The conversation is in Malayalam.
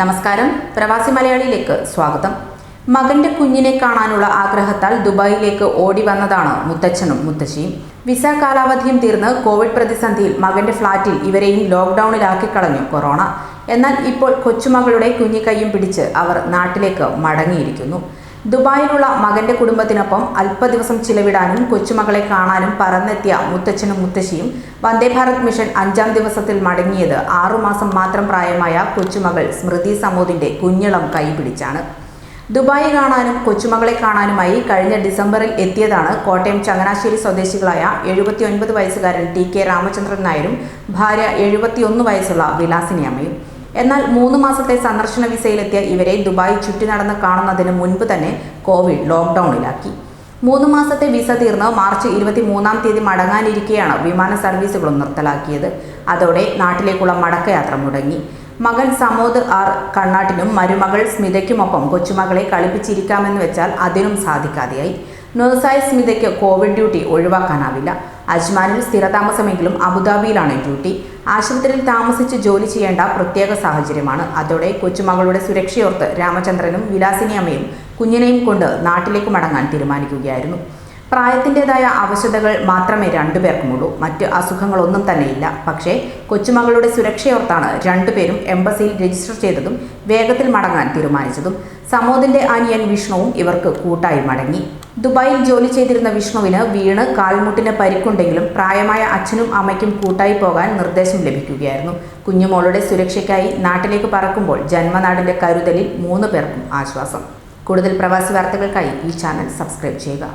നമസ്കാരം, പ്രവാസി മലയാളിയിലേക്ക് സ്വാഗതം. മകന്റെ കുഞ്ഞിനെ കാണാനുള്ള ആഗ്രഹത്താൽ ദുബായിലേക്ക് ഓടി വന്നതാണ് മുത്തച്ഛനും മുത്തശ്ശിയും. വിസ കാലാവധിയും തീർന്ന് കോവിഡ് പ്രതിസന്ധിയിൽ മകന്റെ ഫ്ളാറ്റിൽ ഇവരെയും ലോക്ക്ഡൌണിലാക്കി കളഞ്ഞു കൊറോണ. എന്നാൽ ഇപ്പോൾ കൊച്ചുമകളുടെ കുഞ്ഞിക്കൈയും പിടിച്ച് അവർ നാട്ടിലേക്ക് മടങ്ങിയിരിക്കുന്നു. ദുബായിലുള്ള മകന്റെ കുടുംബത്തിനൊപ്പം അല്പദിവസം ചിലവിടാനും കൊച്ചുമകളെ കാണാനും പറന്നെത്തിയ മുത്തച്ഛനും മുത്തശ്ശിയും വന്ദേ ഭാരത് മിഷൻ 5ാം ദിവസത്തിൽ മടങ്ങിയത് 6 മാസം മാത്രം പ്രായമായ കൊച്ചുമകൾ സ്മൃതി സമോദിന്റെ കുഞ്ഞിളം കൈപിടിച്ചാണ്. ദുബായ് കാണാനും കൊച്ചുമകളെ കാണാനുമായി കഴിഞ്ഞ ഡിസംബറിൽ എത്തിയതാണ് കോട്ടയം ചങ്ങനാശ്ശേരി സ്വദേശികളായ 79 വയസ്സുകാരൻ TK രാമചന്ദ്രൻ നായരും ഭാര്യ 71 വയസ്സുള്ള വിലാസിനി അമ്മയും. എന്നാൽ 3 മാസത്തെ സന്ദർശന വിസയിലെത്തിയ ഇവരെ ദുബായ് ചുറ്റി നടന്ന് കാണുന്നതിന് മുൻപ് തന്നെ കോവിഡ് ലോക്ക്ഡൌണിലാക്കി. 3 മാസത്തെ വിസ തീർന്ന് മാർച്ച് 23-ാം തീയതി മടങ്ങാനിരിക്കെയാണ് വിമാന സർവീസുകളും നിർത്തലാക്കിയത്. അതോടെ നാട്ടിലേക്കുള്ള മടക്കയാത്ര മുടങ്ങി. മകൻ സമോദ് ആർ കണ്ണാട്ടിനും മരുമകൾ സ്മിതയ്ക്കുമൊപ്പം കൊച്ചുമകളെ കളിപ്പിച്ചിരിക്കാമെന്ന് വെച്ചാൽ അതിനും സാധിക്കാതെയായി. നഴ്സായ സ്മിതയ്ക്ക് കോവിഡ് ഡ്യൂട്ടി ഒഴിവാക്കാനാവില്ല. അജ്മാനിൽ സ്ഥിരതാമസമെങ്കിലും അബുദാബിയിലാണ് ഡ്യൂട്ടി. ആശുപത്രിയിൽ താമസിച്ച് ജോലി ചെയ്യേണ്ട പ്രത്യേക സാഹചര്യമാണ്. അതോടെ കൊച്ചുമകളുടെ സുരക്ഷയോർത്ത് രാമചന്ദ്രനും വിലാസിനി അമ്മയും കുഞ്ഞിനെയും കൊണ്ട് നാട്ടിലേക്ക് മടങ്ങാൻ തീരുമാനിക്കുകയായിരുന്നു. പ്രായത്തിൻ്റെതായ അവശതകൾ മാത്രമേ രണ്ടുപേർക്കുമുള്ളൂ. മറ്റ് അസുഖങ്ങളൊന്നും തന്നെയില്ല. പക്ഷേ കൊച്ചുമകളുടെ സുരക്ഷയോർത്താണ് രണ്ടുപേരും എംബസിയിൽ രജിസ്റ്റർ ചെയ്തതും വേഗത്തിൽ മടങ്ങാൻ തീരുമാനിച്ചതും. സമോദിന്റെ അനിയൻ വിഷ്ണുവും ഇവർക്ക് കൂട്ടായി മടങ്ങി. ദുബായിൽ ജോലി ചെയ്തിരുന്ന വിഷ്ണുവിന് വീണ് കാൽമുട്ടിന് പരിക്കുണ്ടെങ്കിലും പ്രായമായ അച്ഛനും അമ്മയ്ക്കും കൂട്ടായി പോകാൻ നിർദ്ദേശം ലഭിക്കുകയായിരുന്നു. കുഞ്ഞുമോളുടെ സുരക്ഷയ്ക്കായി നാട്ടിലേക്ക് പറക്കുമ്പോൾ ജന്മനാടിന്റെ കരുതലിൽ 3 പേർക്കും ആശ്വാസം. കൂടുതൽ പ്രവാസി വാർത്തകൾക്കായി ഈ ചാനൽ സബ്സ്ക്രൈബ് ചെയ്യുക.